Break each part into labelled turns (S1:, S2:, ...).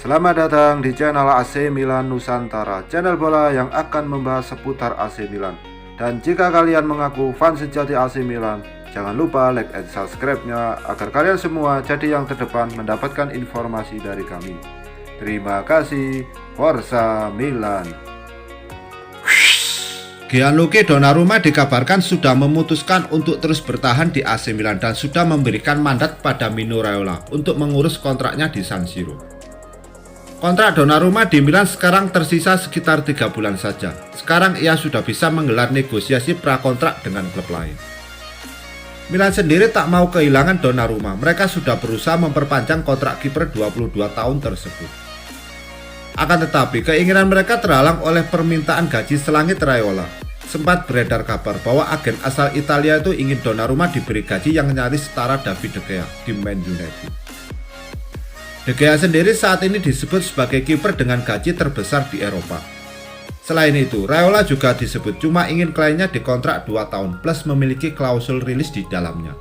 S1: Selamat datang di channel AC Milan Nusantara, channel bola yang akan membahas seputar AC Milan. Dan jika kalian mengaku fans sejati AC Milan, jangan lupa like and subscribe-nya agar kalian semua jadi yang terdepan mendapatkan informasi dari kami. Terima kasih, Forza Milan.
S2: Gianluigi Donnarumma dikabarkan sudah memutuskan untuk terus bertahan di AC Milan dan sudah memberikan mandat pada Mino Raiola untuk mengurus kontraknya di San Siro. Kontrak Donnarumma di Milan sekarang tersisa sekitar 3 bulan saja. Sekarang ia sudah bisa menggelar negosiasi prakontrak dengan klub lain. Milan sendiri tak mau kehilangan Donnarumma. Mereka sudah berusaha memperpanjang kontrak kiper 22 tahun tersebut. Akan tetapi keinginan mereka terhalang oleh permintaan gaji selangit Raiola. Sempat beredar kabar bahwa agen asal Italia itu ingin Donnarumma diberi gaji yang nyaris setara David De Gea di Man United. De Gea sendiri saat ini disebut sebagai kiper dengan gaji terbesar di Eropa. Selain itu, Raiola juga disebut cuma ingin kliennya dikontrak 2 tahun plus memiliki klausul rilis di dalamnya.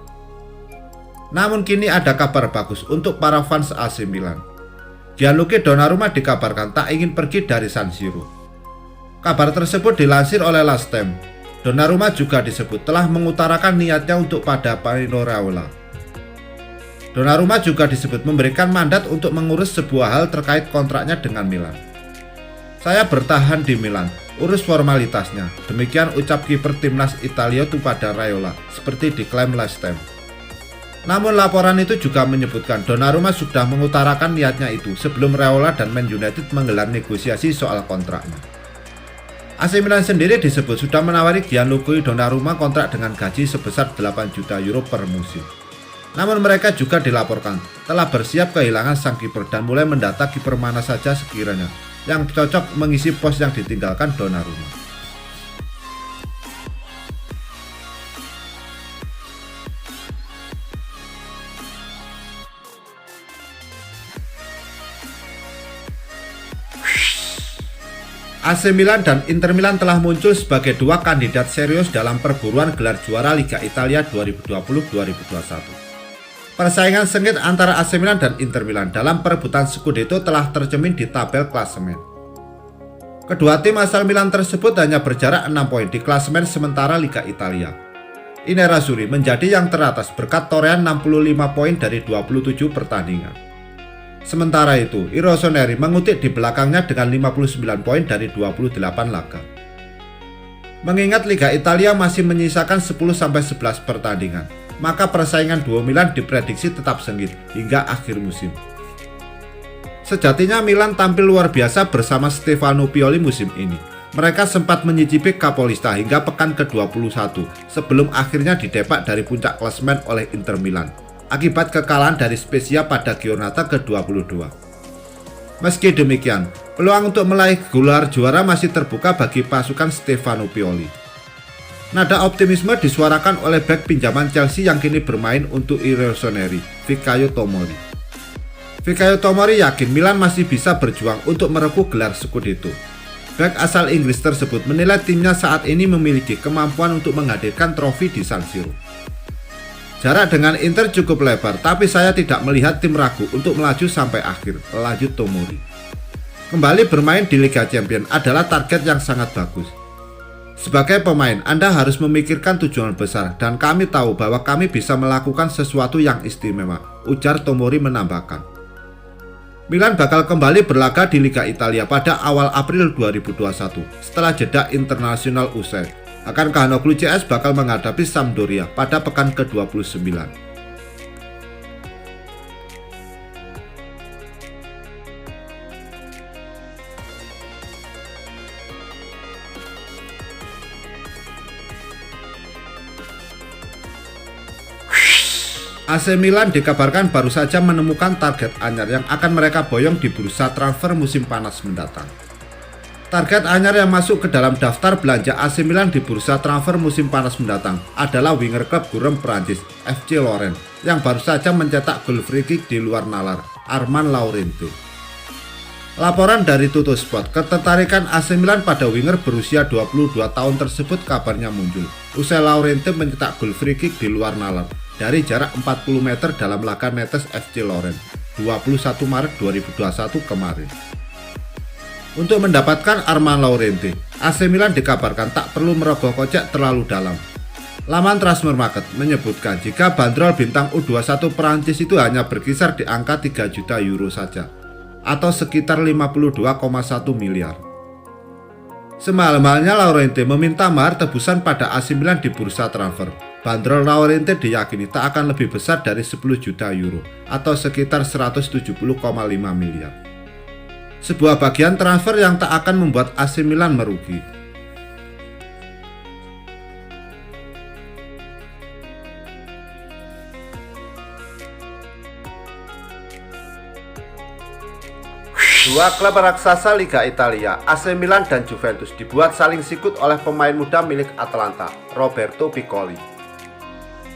S2: Namun kini ada kabar bagus untuk para fans AC Milan. Gianluigi Donnarumma dikabarkan tak ingin pergi dari San Siro. Kabar tersebut dilansir oleh Last Time. Donnarumma juga disebut telah mengutarakan niatnya untuk pada Mino Raiola. Donnarumma juga disebut memberikan mandat untuk mengurus sebuah hal terkait kontraknya dengan Milan. Saya bertahan di Milan, urus formalitasnya. Demikian ucap kiper timnas Italia itu pada Raiola, seperti diklaim Last Time. Namun laporan itu juga menyebutkan Donnarumma sudah mengutarakan niatnya itu sebelum Raiola dan Man United menggelar negosiasi soal kontraknya. AC Milan sendiri disebut sudah menawari Gianluigi Donnarumma kontrak dengan gaji sebesar 8 juta euro per musim. Namun mereka juga dilaporkan telah bersiap kehilangan sang kiper dan mulai mendata kiper mana saja sekiranya yang cocok mengisi pos yang ditinggalkan Donnarumma. AC Milan dan Inter Milan telah muncul sebagai dua kandidat serius dalam perburuan gelar juara Liga Italia 2020-2021. Persaingan sengit antara AC Milan dan Inter Milan dalam perebutan Scudetto telah tercermin di tabel klasemen. Kedua tim asal Milan tersebut hanya berjarak 6 poin di klasemen sementara Liga Italia. I Nerazzurri menjadi yang teratas berkat torehan 65 poin dari 27 pertandingan. Sementara itu, I Rossoneri mengutip di belakangnya dengan 59 poin dari 28 laga. Mengingat Liga Italia masih menyisakan 10-11 pertandingan, maka persaingan duo Milan diprediksi tetap sengit hingga akhir musim. Sejatinya Milan tampil luar biasa bersama Stefano Pioli musim ini. Mereka sempat menyicipi Capolista hingga pekan ke-21 sebelum akhirnya didepak dari puncak klasemen oleh Inter Milan akibat kekalahan dari Spezia pada Giornata ke-22. Meski demikian, peluang untuk meraih gelar juara masih terbuka bagi pasukan Stefano Pioli. Nada optimisme disuarakan oleh bek pinjaman Chelsea yang kini bermain untuk I Rossoneri, Fikayo Tomori. Fikayo Tomori yakin Milan masih bisa berjuang untuk merebut gelar Scudetto. Bek asal Inggris tersebut menilai timnya saat ini memiliki kemampuan untuk menghadirkan trofi di San Siro. Jarak dengan Inter cukup lebar, tapi saya tidak melihat tim ragu untuk melaju sampai akhir, lanjut Tomori. Kembali bermain di Liga Champions adalah target yang sangat bagus. Sebagai pemain, Anda harus memikirkan tujuan besar dan kami tahu bahwa kami bisa melakukan sesuatu yang istimewa, ujar Tomori menambahkan. Milan bakal kembali berlaga di Liga Italia pada awal April 2021 setelah jeda internasional usai. Akan Calhanoglu CS bakal menghadapi Sampdoria pada pekan ke-29. AC Milan dikabarkan baru saja menemukan target anyar yang akan mereka boyong di bursa transfer musim panas mendatang. Target anyar yang masuk ke dalam daftar belanja AC Milan di bursa transfer musim panas mendatang adalah winger klub gurem Prancis FC Lorient yang baru saja mencetak gol free kick di luar nalar, Armand Laurente. Laporan dari Tuttosport, ketertarikan AC Milan pada winger berusia 22 tahun tersebut kabarnya muncul usai Laurente mencetak gol free kick di luar nalar dari jarak 40 meter dalam laga netes FC Lorient 21 Maret 2021 kemarin. Untuk mendapatkan Armand Laurente, AC Milan dikabarkan tak perlu merogoh kocek terlalu dalam. Laman Transfermarkt menyebutkan jika bandrol bintang U21 Perancis itu hanya berkisar di angka 3 juta euro saja, atau sekitar 52,1 miliar. Semahal-mahalnya Laurente meminta mahar tebusan pada AC Milan di bursa transfer. Bandrol Laurente diyakini tak akan lebih besar dari 10 juta euro atau sekitar 170,5 miliar. Sebuah bagian transfer yang tak akan membuat AC Milan merugi. Dua klub raksasa Liga Italia, AC Milan dan Juventus, dibuat saling sikut oleh pemain muda milik Atalanta, Roberto Piccoli.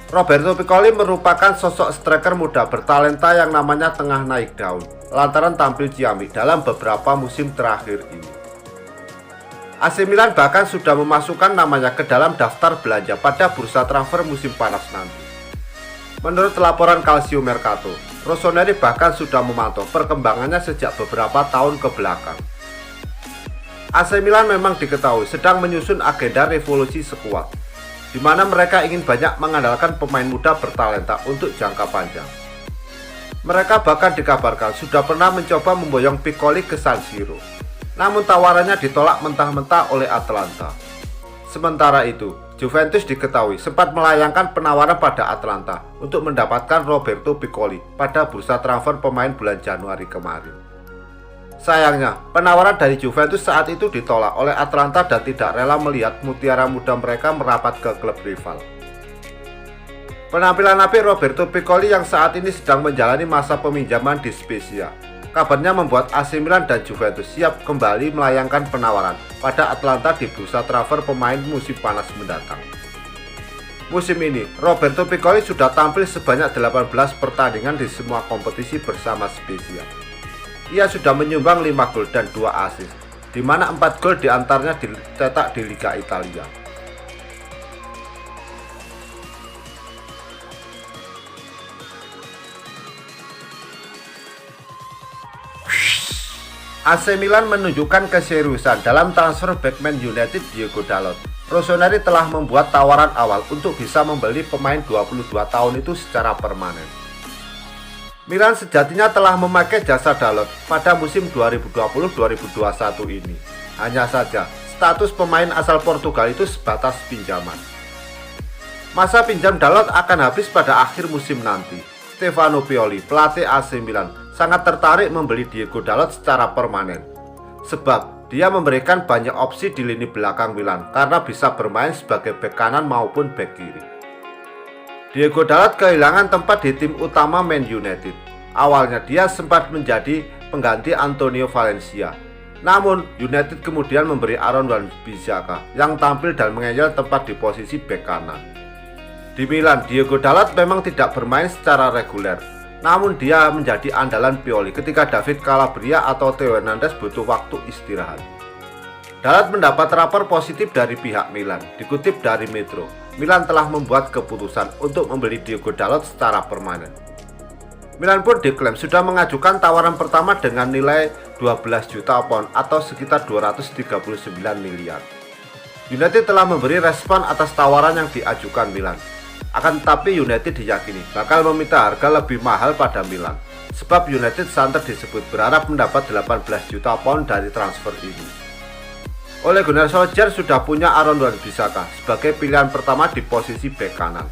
S2: Roberto Piccoli merupakan sosok striker muda bertalenta yang namanya tengah naik daun lantaran tampil ciamik dalam beberapa musim terakhir ini. AC Milan bahkan sudah memasukkan namanya ke dalam daftar belanja pada bursa transfer musim panas nanti. Menurut laporan Calcio Mercato, Rossoneri bahkan sudah memantau perkembangannya sejak beberapa tahun ke belakang. AC Milan memang diketahui sedang menyusun agenda revolusi skuad, di mana mereka ingin banyak mengandalkan pemain muda bertalenta untuk jangka panjang. Mereka bahkan dikabarkan sudah pernah mencoba memboyong Piccoli ke San Siro, namun tawarannya ditolak mentah-mentah oleh Atalanta. Sementara itu, Juventus diketahui sempat melayangkan penawaran pada Atalanta untuk mendapatkan Roberto Piccoli pada bursa transfer pemain bulan Januari kemarin. Sayangnya, penawaran dari Juventus saat itu ditolak oleh Atalanta dan tidak rela melihat mutiara muda mereka merapat ke klub rival. Penampilan apik Roberto Piccoli yang saat ini sedang menjalani masa peminjaman di Spezia, kabarnya membuat AC Milan dan Juventus siap kembali melayangkan penawaran pada Atalanta di bursa transfer pemain musim panas mendatang. Musim ini, Roberto Piccoli sudah tampil sebanyak 18 pertandingan di semua kompetisi bersama Spezia. Ia sudah menyumbang 5 gol dan 2 assist, di mana 4 gol diantaranya dicetak di Liga Italia. AC Milan menunjukkan keseriusan dalam transfer back Man United Diego Dalot. Rossoneri telah membuat tawaran awal untuk bisa membeli pemain 22 tahun itu secara permanen. Milan sejatinya telah memakai jasa Dalot pada musim 2020-2021 ini. Hanya saja, status pemain asal Portugal itu sebatas pinjaman. Masa pinjam Dalot akan habis pada akhir musim nanti. Stefano Pioli, pelatih AC Milan, sangat tertarik membeli Diego Dalot secara permanen, sebab dia memberikan banyak opsi di lini belakang Milan karena bisa bermain sebagai bek kanan maupun bek kiri. Diego Dalot kehilangan tempat di tim utama Man United. Awalnya dia sempat menjadi pengganti Antonio Valencia, namun United kemudian memberi Aaron Wan-Bissaka yang tampil dan mengeyel tempat di posisi bek kanan. Di Milan, Diego Dalot memang tidak bermain secara reguler, namun dia menjadi andalan Pioli ketika David Calabria atau Theo Hernandez butuh waktu istirahat. Dalot mendapat rapor positif dari pihak Milan. Dikutip dari Metro, Milan telah membuat keputusan untuk membeli Diego Dalot secara permanen. Milan pun diklaim sudah mengajukan tawaran pertama dengan nilai 12 juta pound atau sekitar 239 miliar. United telah memberi respon atas tawaran yang diajukan Milan. Akan tetapi United diyakini bakal meminta harga lebih mahal pada Milan, sebab United santer disebut berharap mendapat 18 juta pound dari transfer ini. Ole Gunnar Solskjaer sudah punya Aaron Wan-Bissaka sebagai pilihan pertama di posisi bek kanan.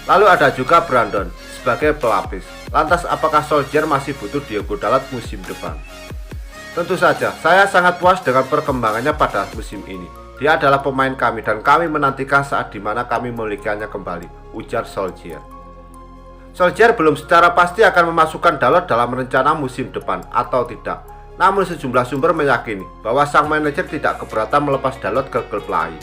S2: Lalu ada juga Brandon sebagai pelapis. Lantas apakah Solskjaer masih butuh Diego Dalot musim depan? Tentu saja, saya sangat puas dengan perkembangannya pada musim ini. Dia adalah pemain kami dan kami menantikan saat dimana kami memilikinya kembali, ujar Solskjaer. Solskjaer belum secara pasti akan memasukkan Dalot dalam rencana musim depan atau tidak. Namun sejumlah sumber meyakini bahwa sang manajer tidak keberatan melepas Dalot ke klub lain.